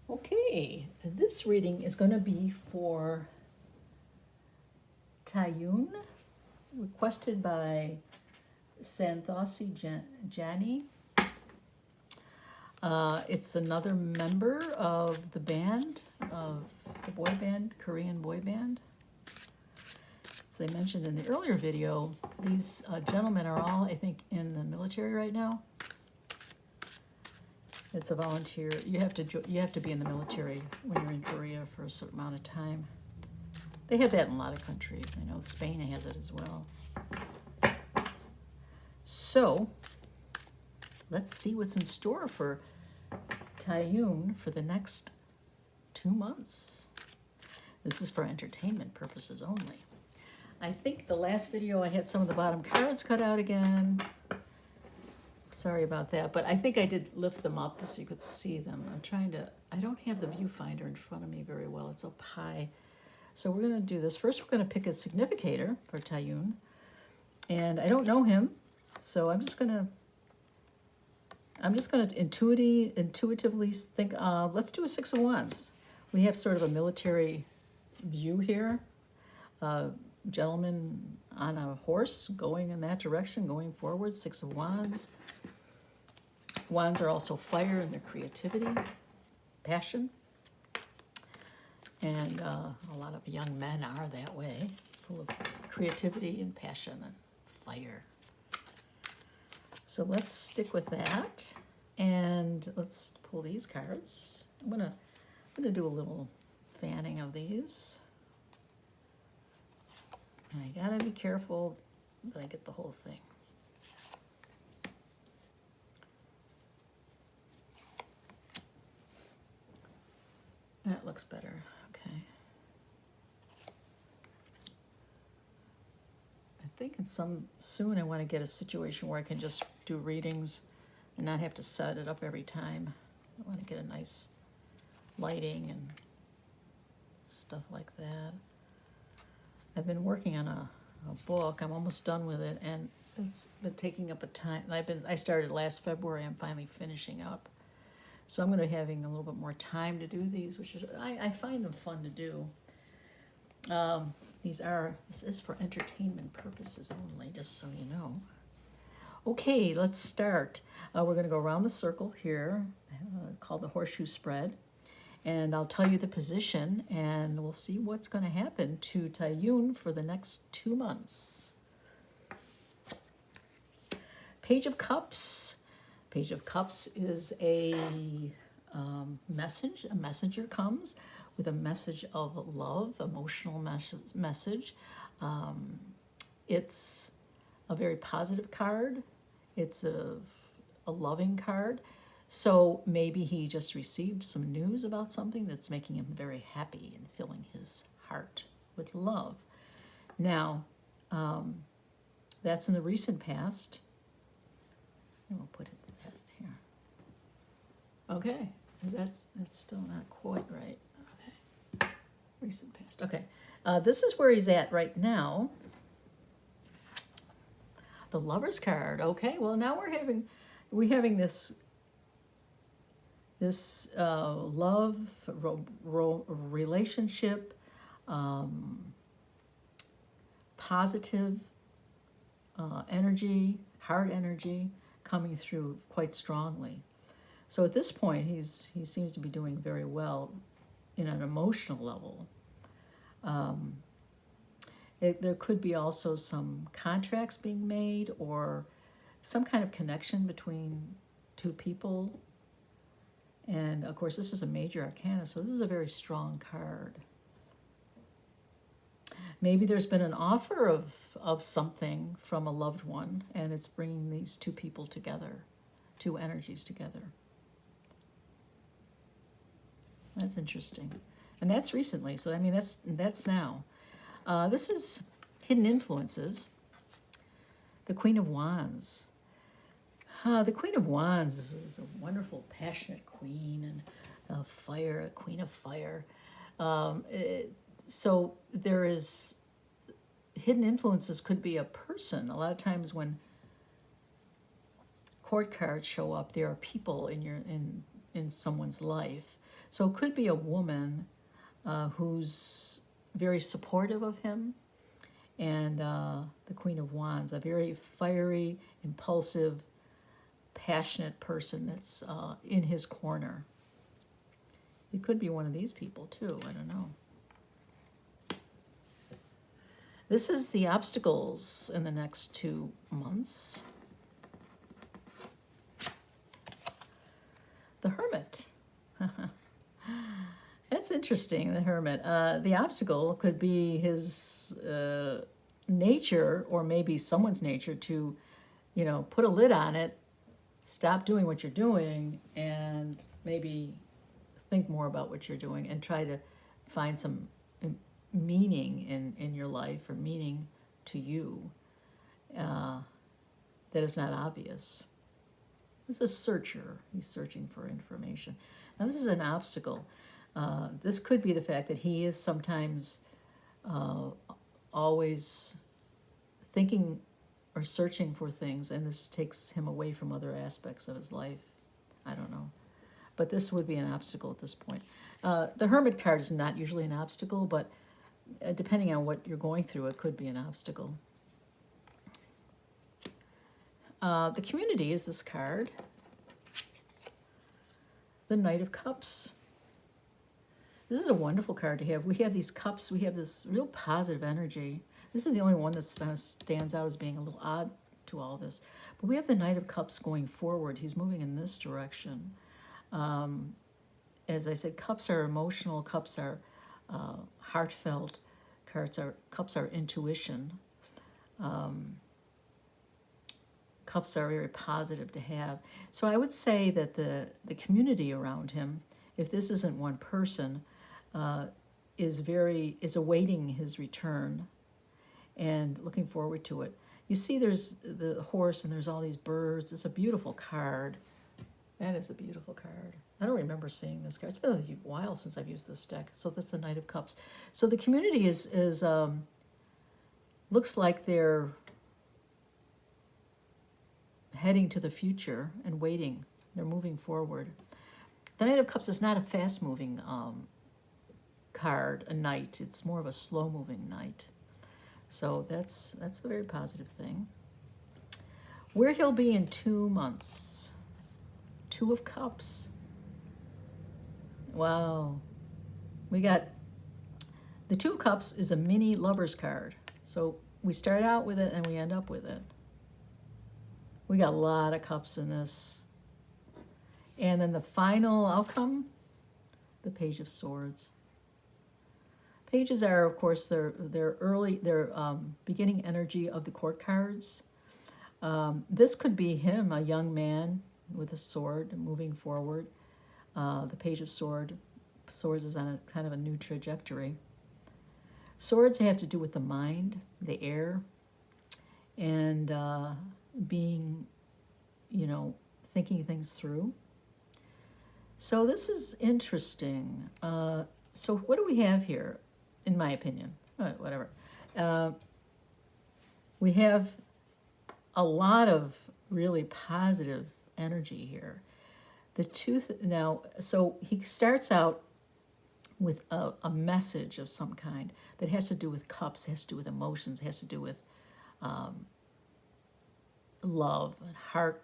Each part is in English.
Okay, this reading is going to be for Taehyung, requested by Santhoshi Jaini. It's another member of the band, of the boy band, Korean boy band. As I mentioned in the earlier video, these gentlemen are all, I think, in the military right now. It's a volunteer. You have to be in the military when you're in Korea for a certain amount of time. They have that in a lot of countries. I know Spain has it as well. So let's see what's in store for Taehyung for the next 2 months. This is for entertainment purposes only. I think the last video I had some of the bottom cards cut out again. Sorry about that, but I think I did lift them up so you could see them. I don't have the viewfinder in front of me very well. It's up high. So we're gonna do this. First, we're gonna pick a significator for Taehyung. And I don't know him, so I'm just gonna intuitively think, let's do a Six of Wands. We have sort of a military view here. Gentleman on a horse going in that direction, going forward, Six of Wands. Wands are also fire in their creativity, passion. And a lot of young men are that way, full of creativity and passion and fire. So let's stick with that. And let's pull these cards. I'm gonna do a little fanning of these. And I gotta be careful that I get the whole thing. That looks better, okay. I think soon I want to get a situation where I can just do readings and not have to set it up every time. I want to get a nice lighting and stuff like that. I've been working on a book. I'm almost done with it, and it's been taking up a time. I started last February. I'm finally finishing up. So I'm going to be having a little bit more time to do these, which is, I find them fun to do. This is for entertainment purposes only, just so you know. Okay, let's start. We're going to go around the circle here, called the horseshoe spread. And I'll tell you the position, and we'll see what's going to happen to Taehyung for the next 2 months. Page of Cups. Page of Cups is a message. A messenger comes with a message of love, emotional message. It's a very positive card. It's a loving card. So maybe he just received some news about something that's making him very happy and filling his heart with love. Now, that's in the recent past. And we'll put it here. Okay, that's still not quite right. Okay, recent past. Okay, this is where he's at right now. The Lover's card. Okay, well now we're having this love relationship, positive energy, heart energy coming through quite strongly. So at this point, he seems to be doing very well in an emotional level. There could be also some contracts being made or some kind of connection between two people. And of course, this is a major arcana, so this is a very strong card. Maybe there's been an offer of something from a loved one, and it's bringing these two people together, two energies together. That's interesting. And that's recently, so I mean, that's now. This is Hidden Influences. The Queen of Wands. The Queen of Wands is a wonderful, passionate queen, and a queen of fire. So there is hidden influences. Could be a person. A lot of times when court cards show up, there are people in someone's life. So it could be a woman who's very supportive of him, and the Queen of Wands, a very fiery, impulsive, passionate person that's in his corner. It could be one of these people too, I don't know. This is the obstacles in the next 2 months. The Hermit. That's interesting, the Hermit. The obstacle could be his nature, or maybe someone's nature, to, put a lid on it, stop doing what you're doing, and maybe think more about what you're doing and try to find some meaning in your life, or meaning to you that is not obvious. This is a searcher. He's searching for information. Now, this is an obstacle. This could be the fact that he is sometimes always thinking or searching for things, and this takes him away from other aspects of his life. I don't know. But this would be an obstacle at this point. The Hermit card is not usually an obstacle, but depending on what you're going through, it could be an obstacle. The Community is this card. The Knight of Cups. This is a wonderful card to have. We have these cups. We have this real positive energy. This is the only one that stands out as being a little odd to all this. But we have the Knight of Cups going forward. He's moving in this direction. As I said, cups are emotional. Cups are heartfelt. Cups are intuition. Cups are very positive to have. So I would say that the community around him, if this isn't one person, is awaiting his return and looking forward to it. You see, there's the horse and there's all these birds. It's a beautiful card. That is a beautiful card. I don't remember seeing this card. It's been a while since I've used this deck. So that's the Knight of Cups. So the community is looks like they're heading to the future and waiting. They're moving forward. The Knight of Cups is not a fast-moving card, a knight. It's more of a slow-moving knight. So that's a very positive thing. Where he'll be in 2 months. 2 of Cups. Wow. We got the 2 of Cups is a mini lover's card. So we start out with it and we end up with it. We got a lot of cups in this. And then the final outcome, the Page of Swords. Pages are, of course, they're beginning energy of the court cards. This could be him, a young man with a sword moving forward. The Page of Swords is on a kind of a new trajectory. Swords have to do with the mind, the air, and being, thinking things through. So this is interesting. So what do we have here, in my opinion? Whatever. We have a lot of really positive energy here. The tooth now, so he starts out with a message of some kind that has to do with cups, has to do with emotions, has to do with love and heart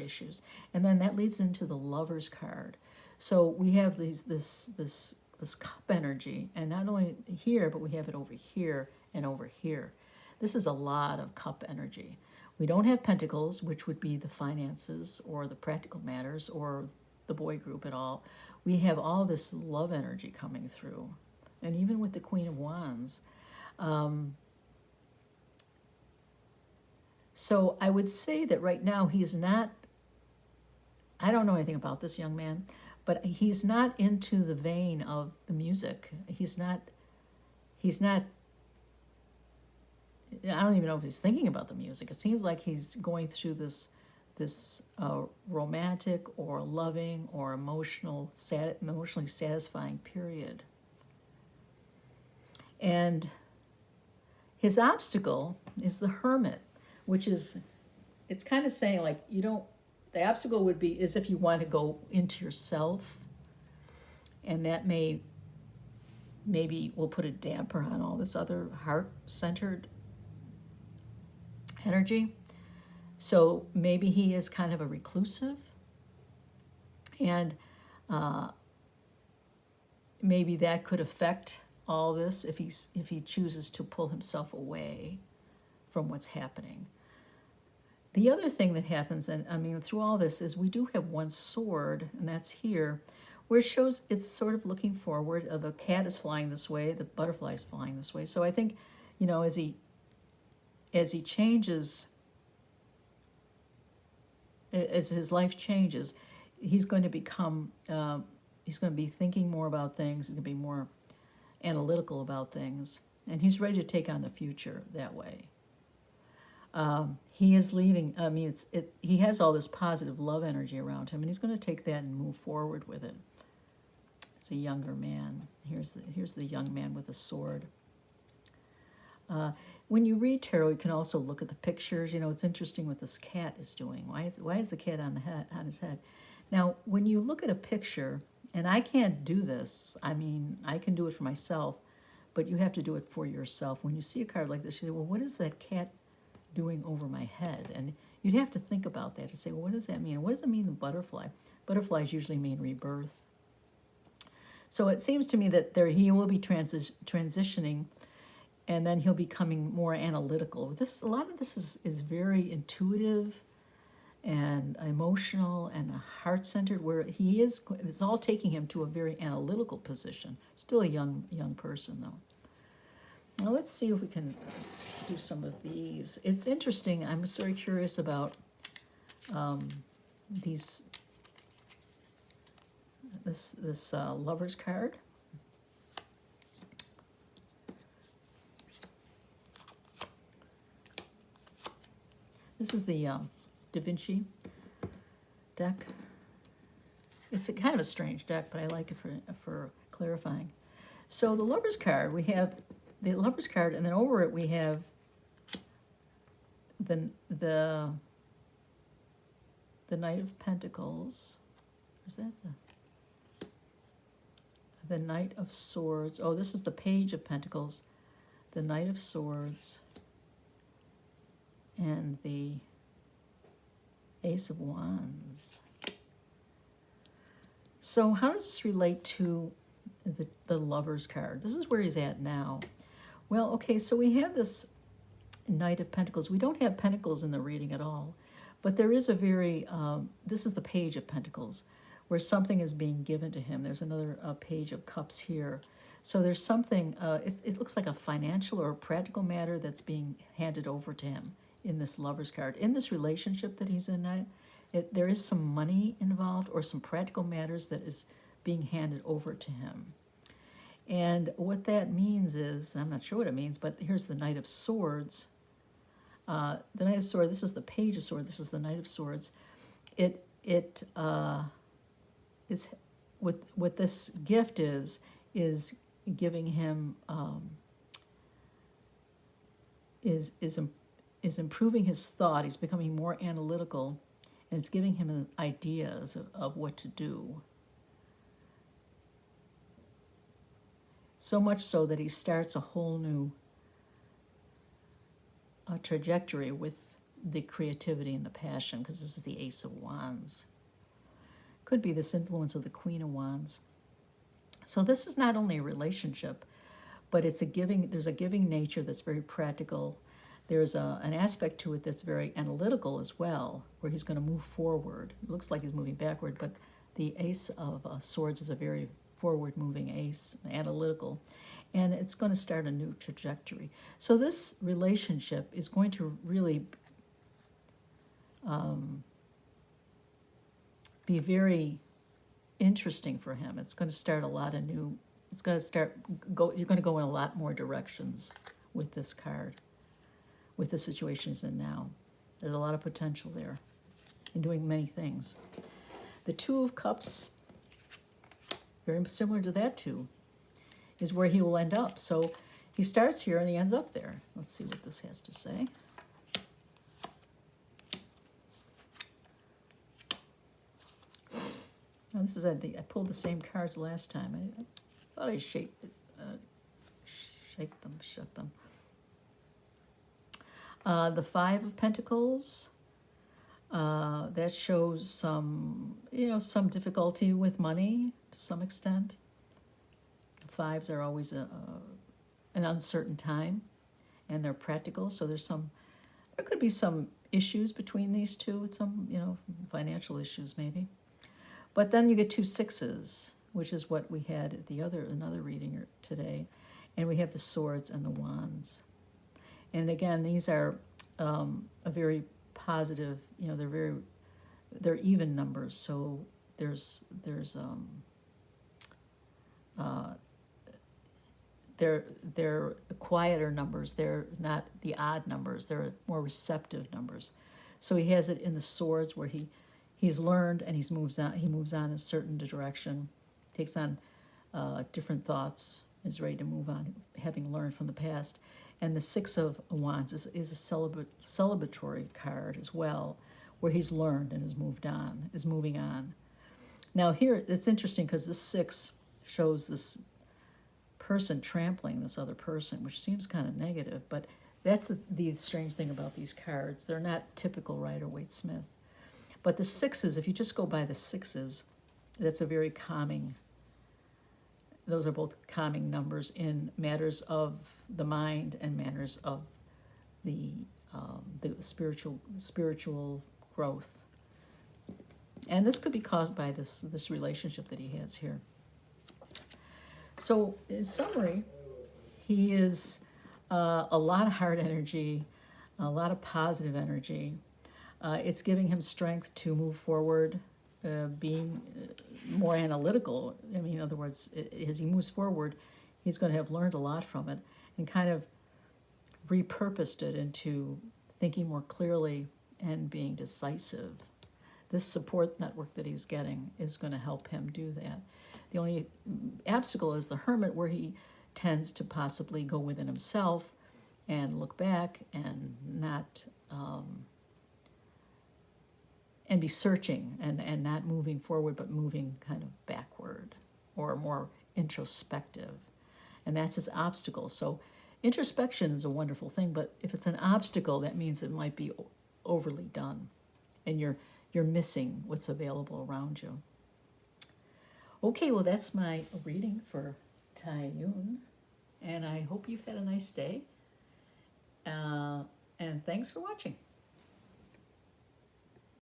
issues, and then that leads into the Lover's card. So we have this cup energy, and not only here, but we have it over here and over here. This is a lot of cup energy. We don't have Pentacles, which would be the finances or the practical matters or the boy group at all. We have all this love energy coming through, and even with the Queen of Wands. So I would say that right now he's not, I don't know anything about this young man, but he's not into the vein of the music. He's not, I don't even know if he's thinking about the music. It seems like he's going through this romantic or loving or emotionally satisfying period. And his obstacle is the Hermit, which is, it's kind of saying like, the obstacle would be is if you want to go into yourself And that maybe will put a damper on all this other heart-centered energy. So maybe he is kind of a reclusive, and maybe that could affect all this if he chooses to pull himself away from what's happening. The other thing that happens, and I mean through all this, is we do have one sword, and that's here, where it shows it's sort of looking forward. The cat is flying this way, the butterfly is flying this way. So I think, as he changes, as his life changes, he's going to become, he's going to be thinking more about things, he's going to be more analytical about things, and he's ready to take on the future that way. He is leaving, I mean, he has all this positive love energy around him, and he's going to take that and move forward with it. It's a younger man. Here's the young man with a sword. When you read tarot, you can also look at the pictures. It's interesting what this cat is doing. Why is the cat on his head? Now, when you look at a picture, and I can't do this, I mean, I can do it for myself, but you have to do it for yourself. When you see a card like this, you say, well, what is that cat doing over my head? And you'd have to think about that to say, well, what does that mean? What does it mean, the butterfly? Butterflies usually mean rebirth. So it seems to me that he will be transitioning, and then he'll be becoming more analytical. A lot of this is very intuitive and emotional and heart-centered, where it's all taking him to a very analytical position. Still a young person, though. Now let's see if we can do some of these. It's interesting. I'm sort of curious about this Lover's card. This is the Da Vinci deck. It's kind of a strange deck, but I like it for clarifying. So the Lover's card, we have the Lover's card, and then over it we have the Knight of Pentacles. Is that the Knight of Swords? Oh, this is the Page of Pentacles, the Knight of Swords, and the Ace of Wands. So how does this relate to the Lover's card? This is where he's at now. Well, okay, so we have this Knight of Pentacles. We don't have Pentacles in the reading at all, but there is a very, this is the Page of Pentacles, where something is being given to him. There's another Page of Cups here. So there's something, it looks like a financial or a practical matter that's being handed over to him in this Lover's card. In this relationship that he's in, there is some money involved or some practical matters that is being handed over to him. And what that means is, I'm not sure what it means, but here's the Knight of Swords. The Knight of Swords, this is the Page of Swords, this is the Knight of Swords. It is, what this gift is giving him, is improving his thought. He's becoming more analytical, and it's giving him ideas of what to do. So much so that he starts a whole new trajectory with the creativity and the passion, because this is the Ace of Wands. Could be this influence of the Queen of Wands. So this is not only a relationship, but it's there's a giving nature that's very practical. There's an aspect to it that's very analytical as well, where he's going to move forward. It looks like he's moving backward, but the Ace of Swords is a very forward-moving ace, analytical, and it's going to start a new trajectory. So this relationship is going to really be very interesting for him. It's going to start a lot of new, it's going to you're going to go in a lot more directions with this card, with the situation he's in now. There's a lot of potential there in doing many things. The Two of Cups, very similar to that two, is where he will end up. So he starts here and he ends up there. Let's see what this has to say. Oh, this is I pulled the same cards last time. I thought I shake them, shut them. The Five of Pentacles. That shows some, some difficulty with money to some extent. Fives are always an uncertain time, and they're practical. So there could be some issues between these two, with some, financial issues maybe. But then you get 2 sixes, which is what we had at another reading today, and we have the Swords and the Wands. And again, these are a very positive, they're even numbers. So they're quieter numbers. They're not the odd numbers. They're more receptive numbers. So he has it in the Swords, where he's learned and he moves on. He moves on in a certain direction, takes on different thoughts, is ready to move on, having learned from the past. And the Six of Wands is a celebratory card as well, where he's learned and is moving on. Now here, it's interesting because this 6 shows this person trampling this other person, which seems kind of negative, but that's the strange thing about these cards. They're not typical Rider-Waite-Smith. But the 6s, if you just go by the 6s, that's a very calming. Those are both calming numbers in matters of the mind and matters of the spiritual growth. And this could be caused by this relationship that he has here. So in summary, he is a lot of heart energy, a lot of positive energy. It's giving him strength to move forward, being more analytical. I mean, in other words, as he moves forward, he's going to have learned a lot from it and kind of repurposed it into thinking more clearly and being decisive. This support network that he's getting is going to help him do that. The only obstacle is the Hermit, where he tends to possibly go within himself and look back and not and be searching and not moving forward, but moving kind of backward or more introspective. And that's his obstacle. So introspection is a wonderful thing, but if it's an obstacle, that means it might be overly done and you're missing what's available around you. Okay, well, that's my reading for Taehyung, and I hope you've had a nice day. And thanks for watching.